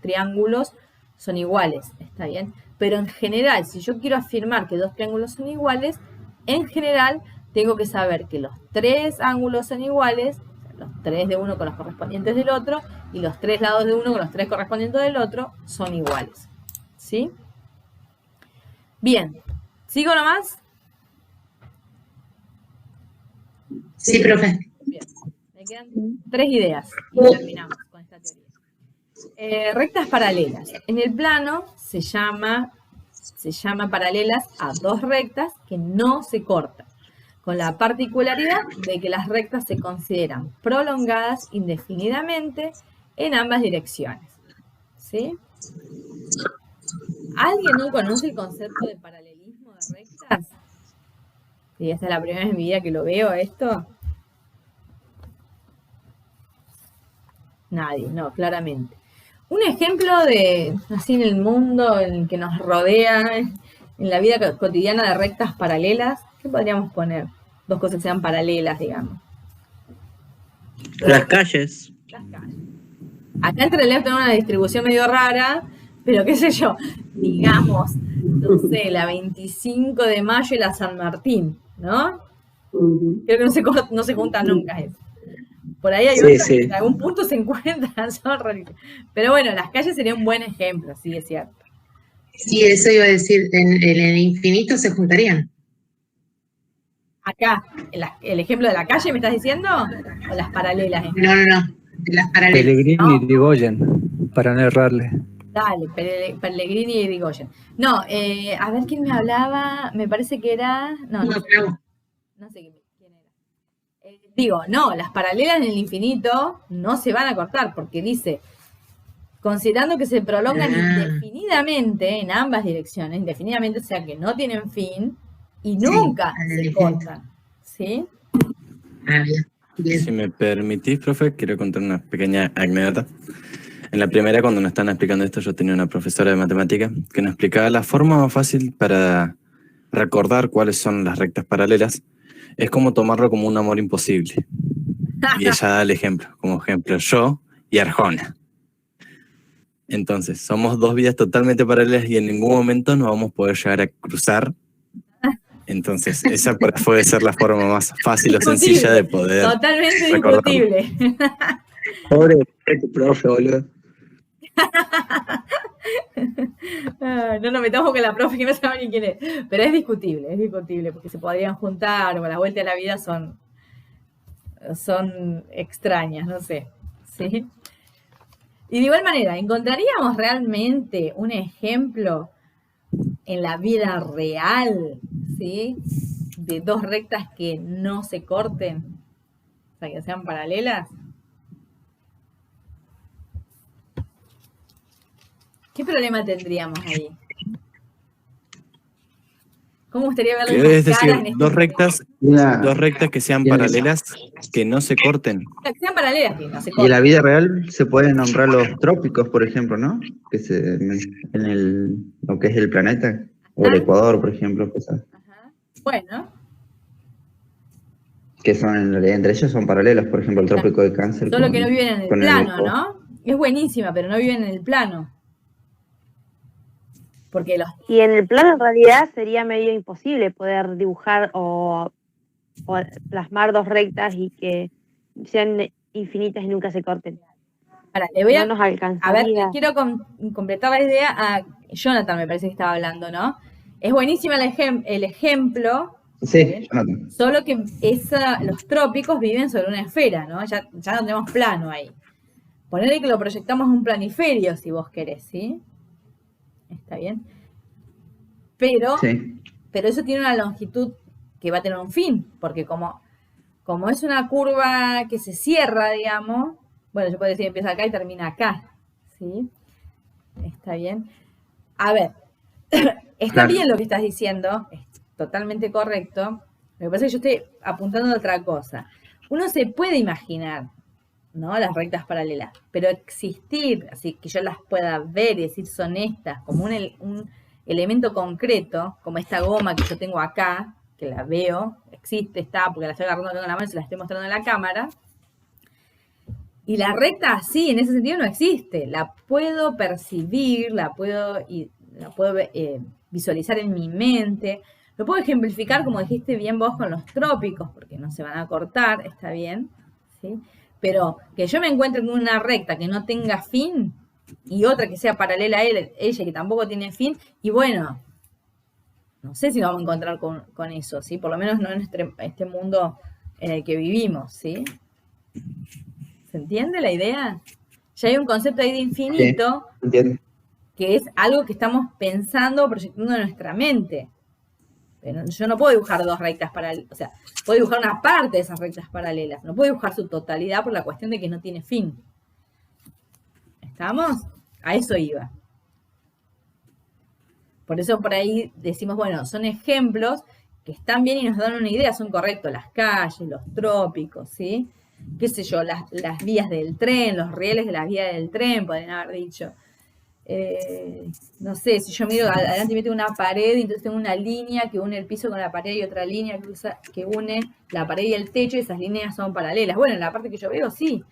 triángulos son iguales. ¿Está bien? Pero en general, si yo quiero afirmar que dos triángulos son iguales, en general tengo que saber que los tres ángulos son iguales, los tres de uno con los correspondientes del otro, y los tres lados de uno con los tres correspondientes del otro son iguales. ¿Sí? Bien. ¿Sigo nomás? Sí, profe. Bien. Me quedan tres ideas y terminamos con esta teoría. Rectas paralelas. En el plano se llama paralelas a dos rectas que no se cortan, con la particularidad de que las rectas se consideran prolongadas indefinidamente en ambas direcciones. ¿Sí? ¿Alguien no conoce el concepto de paralelismo de rectas? Y esta es la primera vez en mi vida que lo veo esto. Nadie, no, claramente. Un ejemplo de, así en el mundo en el que nos rodea, en la vida cotidiana de rectas paralelas, ¿qué podríamos poner? Dos cosas que sean paralelas, digamos. Las calles. Las calles. Acá en realidad tenemos una distribución medio rara, pero qué sé yo, digamos, no sé, la 25 de mayo y la San Martín, ¿no? Creo que no se juntan nunca eso. Por ahí hay otras que en algún punto se encuentran, son rarísimas. Pero bueno, las calles sería un buen ejemplo, sí, es cierto. Sí, eso iba a decir, en el infinito se juntarían. Acá, el ejemplo de la calle, ¿me estás diciendo? ¿O las paralelas? No, de las paralelas. Pellegrini ¿No? y Irigoyen, para no errarle. Dale, Pellegrini y Irigoyen. No, a ver quién me hablaba, me parece que era... No sé quién era. Digo, no, las paralelas en el infinito no se van a cortar, porque dice, considerando que se prolongan indefinidamente en ambas direcciones, indefinidamente, o sea que no tienen fin, y nunca se cortan, ¿sí? Bien. Si me permitís, profe, quiero contar una pequeña anécdota. En la primera, cuando nos están explicando esto, yo tenía una profesora de matemática que nos explicaba la forma más fácil para recordar cuáles son las rectas paralelas. Es como tomarlo como un amor imposible. Y ella da el ejemplo, como ejemplo yo y Arjona. Entonces, somos dos vidas totalmente paralelas y en ningún momento nos vamos a poder llegar a cruzar. Entonces, esa puede ser la forma más fácil o sencilla de poder totalmente recordarlo. discutible. Pobre profe, boludo. No nos metamos con la profe que no sabe ni quién es. Pero es discutible, porque se podrían juntar, o las vueltas de la vida son extrañas, no sé. ¿Sí? Y de igual manera, ¿encontraríamos realmente un ejemplo en la vida real, ¿sí?, de dos rectas que no se corten, o sea, que sean paralelas? ¿Qué problema tendríamos ahí? ¿Cómo gustaría verlo? Es decir, dos rectas que sean paralelas, que no se corten. Que sean paralelas, que no se Y en corten. la vida real se pueden nombrar los trópicos, por ejemplo, ¿no? Que lo que es el planeta, o el Ecuador, por ejemplo, Ajá. Bueno. que son en realidad entre ellos son paralelos, por ejemplo, el trópico de Cáncer. Solo que no viven en el con plano, ¿no? Es buenísima, pero no viven en el plano. Porque Y en el plano en realidad sería medio imposible poder dibujar o plasmar dos rectas y que sean infinitas y nunca se corten. Ahora, le voy no nos alcanzaría. A ver, quiero completar la idea a Jonathan, me parece que estaba hablando, ¿no? Es buenísima el ejemplo. Sí, Jonathan. Solo que los trópicos viven sobre una esfera, ¿no? Ya no tenemos plano ahí. Ponele que lo proyectamos a un planiferio, si vos querés, ¿sí? Está bien. Pero eso tiene una longitud que va a tener un fin, porque como es una curva que se cierra, digamos, bueno, yo puedo decir empieza acá y termina acá, ¿sí? Está bien. A ver, está bien lo que estás diciendo, es totalmente correcto. Lo que pasa es que yo estoy apuntando a otra cosa. Uno se puede imaginar, ¿no?, las rectas paralelas, pero existir, así que yo las pueda ver y decir son estas, como un elemento concreto, como esta goma que yo tengo acá, que la veo, existe, está, porque la estoy agarrando con la mano y se la estoy mostrando en la cámara, y la recta así, en ese sentido, no existe. La puedo percibir, la puedo visualizar en mi mente, lo puedo ejemplificar, como dijiste bien vos, con los trópicos, porque no se van a cortar, está bien, ¿sí? Pero que yo me encuentre con una recta que no tenga fin y otra que sea paralela a ella que tampoco tiene fin, y bueno, no sé si vamos a encontrar con eso, ¿sí? Por lo menos no en este mundo en el que vivimos, ¿sí? ¿Se entiende la idea? Ya hay un concepto ahí de infinito, entiendo, que es algo que estamos pensando, proyectando en nuestra mente. Pero yo no puedo dibujar dos rectas paralelas, o sea, puedo dibujar una parte de esas rectas paralelas, no puedo dibujar su totalidad por la cuestión de que no tiene fin. ¿Estamos? A eso iba. Por eso por ahí decimos, bueno, son ejemplos que están bien y nos dan una idea, son correctos, las calles, los trópicos, ¿sí? Qué sé yo, las vías del tren, los rieles de las vías del tren, podrían haber dicho. No sé, si yo miro adelante y meto una pared, y entonces tengo una línea que une el piso con la pared y otra línea que une la pared y el techo, y esas líneas son paralelas. Bueno, en la parte que yo veo, sí,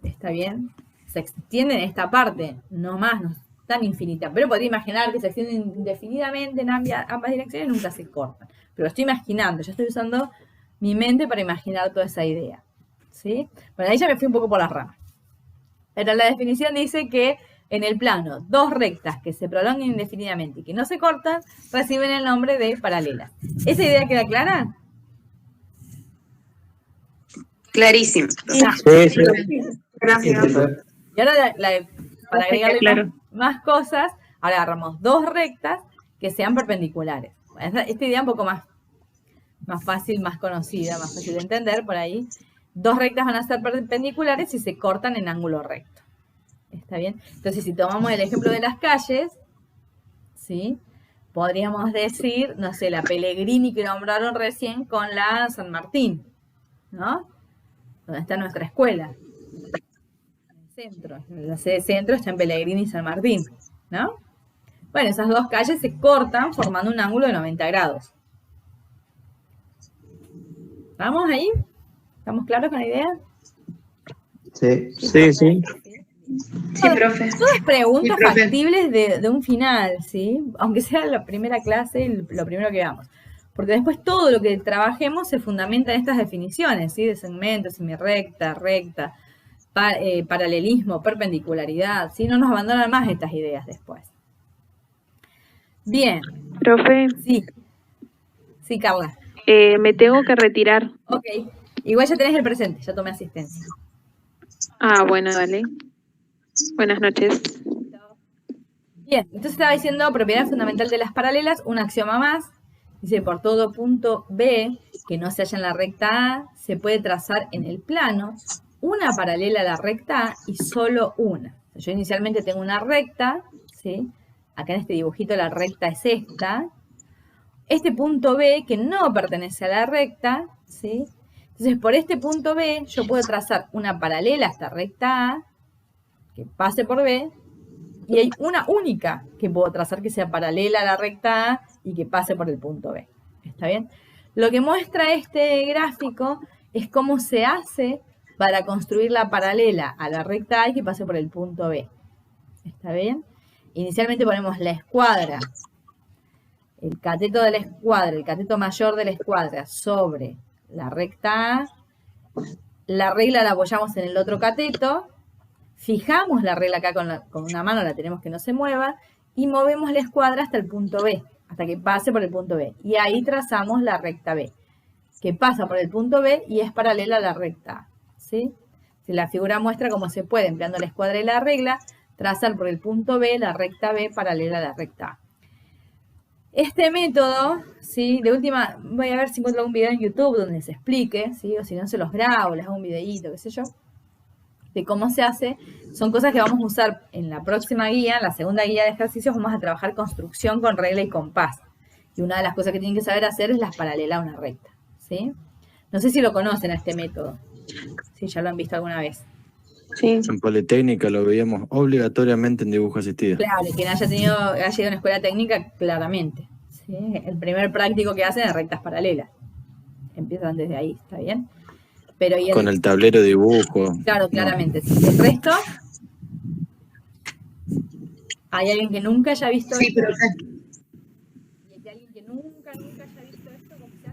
está bien, se extiende en esta parte, no más, no es tan infinita, pero podría imaginar que se extienden indefinidamente en ambas direcciones y nunca se cortan. Pero lo estoy imaginando, yo estoy usando mi mente para imaginar toda esa idea, ¿sí? Bueno, ahí ya me fui un poco por las ramas. Pero la definición dice que en el plano, dos rectas que se prolongan indefinidamente y que no se cortan, reciben el nombre de paralelas. ¿Esa idea queda clara? Clarísimo. Sí. Gracias. Y ahora para agregarle más cosas, ahora agarramos dos rectas que sean perpendiculares. Esta idea un poco más fácil, más conocida, más fácil de entender por ahí. Dos rectas van a ser perpendiculares si se cortan en ángulo recto. ¿Está bien? Entonces, si tomamos el ejemplo de las calles, ¿sí?, podríamos decir, no sé, la Pellegrini que nombraron recién con la San Martín, ¿no? Donde está nuestra escuela. Centro, la sede centro está en Pellegrini y San Martín, ¿no? Bueno, esas dos calles se cortan formando un ángulo de 90 grados. ¿Estamos ahí? ¿Estamos claros con la idea? Sí. Sí, profe. Todas preguntas Sí, profe. factibles de un final, ¿sí? Aunque sea la primera clase, lo primero que veamos. Porque después todo lo que trabajemos se fundamenta en estas definiciones, ¿sí? De segmento, semirecta, recta, paralelismo, perpendicularidad, ¿sí? No nos abandonan más estas ideas después. Bien. Profe, Sí, Carla. me tengo que retirar. Ok. Igual ya tenés el presente, ya tomé asistencia. Ah, bueno, dale. Buenas noches. Bien, entonces estaba diciendo propiedad fundamental de las paralelas, un axioma más. Dice, por todo punto B que no se halla en la recta A, se puede trazar en el plano una paralela a la recta A y solo una. Yo inicialmente tengo una recta, ¿sí? Acá en este dibujito la recta es esta. Este punto B que no pertenece a la recta, ¿sí? Entonces, por este punto B yo puedo trazar una paralela a esta recta A que pase por B. Y hay una única que puedo trazar que sea paralela a la recta A y que pase por el punto B. ¿Está bien? Lo que muestra este gráfico es cómo se hace para construir la paralela a la recta A y que pase por el punto B. ¿Está bien? Inicialmente ponemos la escuadra, el cateto de la escuadra, el cateto mayor de la escuadra sobre la recta A. La regla la apoyamos en el otro cateto. Fijamos la regla acá con una mano, la tenemos que no se mueva, y movemos la escuadra hasta el punto B, hasta que pase por el punto B. Y ahí trazamos la recta B, que pasa por el punto B y es paralela a la recta A, ¿sí? Si la figura muestra cómo se puede, empleando la escuadra y la regla, trazar por el punto B la recta B paralela a la recta A. Este método, ¿sí? De última, voy a ver si encuentro algún video en YouTube donde se explique, ¿sí? O si no se los grabo, les hago un videíto, qué sé yo, de cómo se hace. Son cosas que vamos a usar en la próxima guía, en la segunda guía de ejercicios, vamos a trabajar construcción con regla y compás. Y una de las cosas que tienen que saber hacer es las paralelas a una recta, ¿sí? No sé si lo conocen a este método, si ya lo han visto alguna vez. Sí. En Politécnica lo veíamos obligatoriamente en dibujo asistido. Claro, quien haya ido a una escuela técnica, claramente, ¿sí? El primer práctico que hacen es rectas paralelas. Empiezan desde ahí, ¿está bien? Pero Con el tablero de dibujo. Claro, claramente. Sí. El resto, ¿hay alguien que nunca haya visto Sí, esto? profe. ¿Y hay alguien que nunca haya visto esto? ¿Cómo se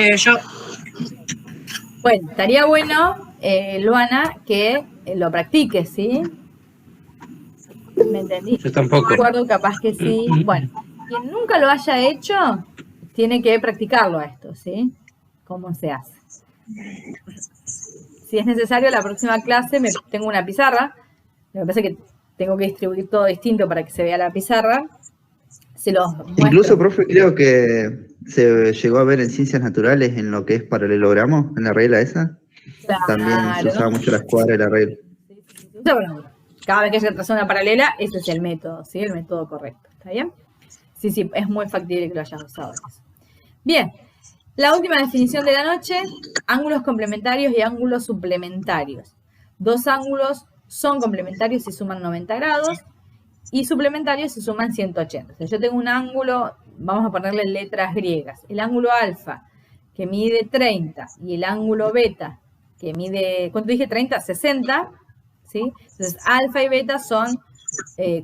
hace? Yo. Bueno, estaría bueno, Luana, que lo practiques, ¿sí? ¿Me entendí? Yo tampoco. No me acuerdo, capaz que sí. Bueno, quien nunca lo haya hecho, tiene que practicarlo a esto, ¿sí? ¿Cómo se hace? Si es necesario, la próxima clase tengo una pizarra. Lo que pasa es que tengo que distribuir todo distinto para que se vea la pizarra. Se los muestro. Incluso, profe, creo que se llegó a ver en ciencias naturales en lo que es paralelogramo, en la regla esa. Claro, También se usaba mucho la escuadra y la regla. Sí. Bueno, cada vez que se traza una paralela, ese es el método, ¿sí? El método correcto, ¿está bien? Sí, es muy factible que lo hayan usado eso. Bien, la última definición de la noche, ángulos complementarios y ángulos suplementarios. Dos ángulos son complementarios si suman 90 grados y suplementarios si suman 180. O sea, yo tengo un ángulo, vamos a ponerle letras griegas, el ángulo alfa que mide 30 y el ángulo beta que mide, ¿cuánto dije? 30, 60, ¿sí? Entonces, alfa y beta son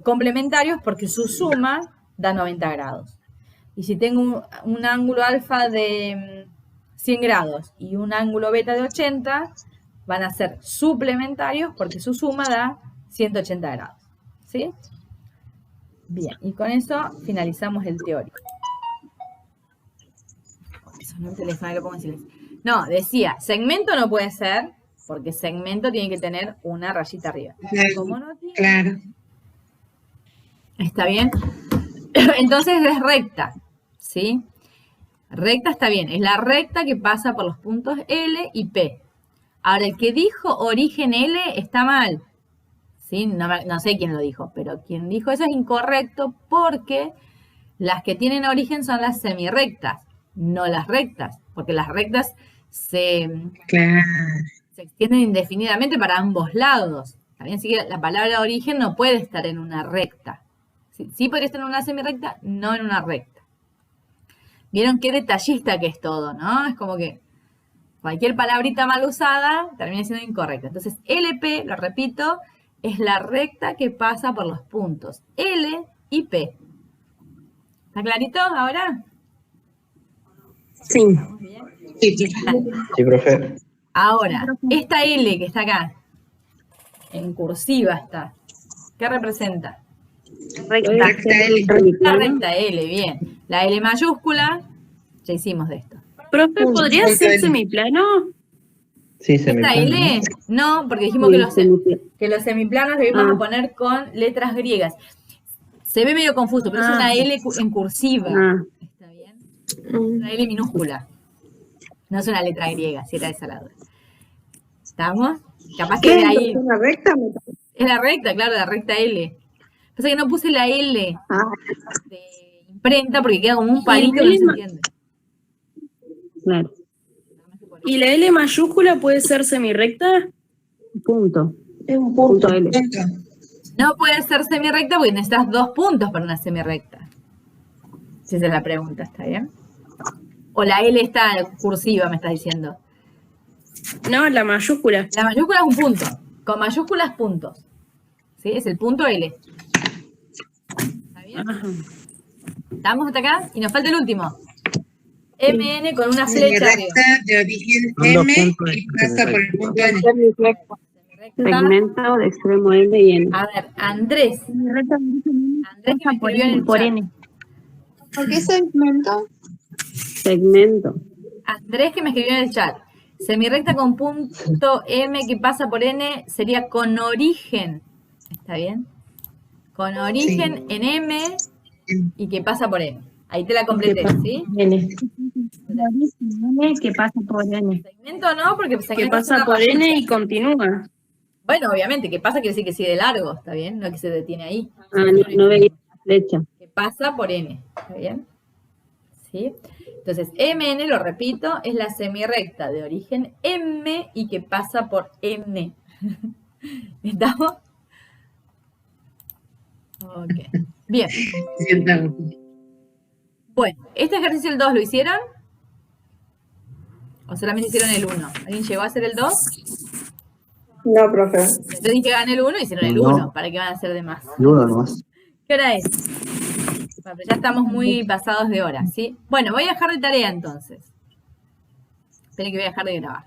complementarios porque su suma da 90 grados. Y si tengo un ángulo alfa de 100 grados y un ángulo beta de 80, van a ser suplementarios porque su suma da 180 grados, ¿sí? Bien, y con eso finalizamos el teórico. Sonó el teléfono, lo pongo en silencio. No, decía, segmento no puede ser, porque segmento tiene que tener una rayita arriba. ¿Cómo no tiene? Claro. ¿Está bien? Entonces es recta, ¿sí? Recta está bien, es la recta que pasa por los puntos L y P. Ahora, el que dijo origen L está mal, ¿sí? No sé quién lo dijo, pero quien dijo eso es incorrecto porque las que tienen origen son las semirrectas, no las rectas, porque las rectas se extienden indefinidamente para ambos lados. También sí que la palabra origen no puede estar en una recta. Sí podría estar en una semirrecta, no en una recta. ¿Vieron qué detallista que es todo, no? Es como que cualquier palabrita mal usada termina siendo incorrecta. Entonces, LP, lo repito, es la recta que pasa por los puntos L y P. ¿Está clarito ahora? Sí. ¿Bien? Sí, Sí, profe. Ahora, esta L que está acá, en cursiva está, ¿qué representa? Recta. La recta L, bien. La L mayúscula, ya hicimos de esto. Profe, ¿podría ser semiplano? Sí, ¿Esta semiplano, L? No, porque dijimos Sí, que los semiplanos lo íbamos a poner con letras griegas. Se ve medio confuso, pero es una L en cursiva. ¿Está bien? Una L minúscula. No es una letra griega, si era esa la duda. ¿Estamos? Capaz que de ahí. ¿Es una recta? Es la recta, claro, la recta L. Pasa que no puse la L de imprenta porque queda como un palito que no se entiende. Claro. ¿Y la L mayúscula puede ser semirrecta? Punto. Es un punto. Punto L. No puede ser semirrecta porque necesitas 2 puntos para una semirrecta. Si esa es la pregunta, ¿está bien? O la L está cursiva, me estás diciendo. No, la mayúscula. La mayúscula es un punto. Con mayúsculas puntos. ¿Sí? Es el punto L. ¿Está bien? Ajá. Estamos hasta acá y nos falta el último. MN con una flecha arriba. de origen Son 2 M puntos. y pasa por el punto N. Semirrecta. Segmento de extremo L y N. A ver, Andrés. Andrés que me escribió en el Por chat. N. ¿Por qué segmento? Segmento. Andrés que me escribió en el chat. Semirrecta con punto M que pasa por N sería con origen. ¿Está bien? Con origen en M y que pasa por N. Ahí te la completé, ¿sí? N. Que pasa por N. Segmento no, porque Que segmento es pasa una por rayita. N y continúa. Bueno, obviamente, que pasa quiere decir que sigue de largo, ¿está bien? No que se detiene ahí. No veía la flecha. Que pasa por N, ¿está bien? ¿Sí? Entonces, MN, lo repito, es la semirrecta de origen M y que pasa por N. ¿Estamos? Ok. Bien. Bueno, ¿este ejercicio el 2 lo hicieron? ¿O solamente hicieron el 1? ¿Alguien llegó a hacer el 2? No, profe. Entonces que hagan el 1, hicieron el No. 1. ¿Para qué van a hacer de más? Y uno nomás. ¿Qué hora es? Bueno, pero ya estamos muy pasados de hora, ¿sí? Bueno, voy a dejar de tarea entonces. Esperen que voy a dejar de grabar.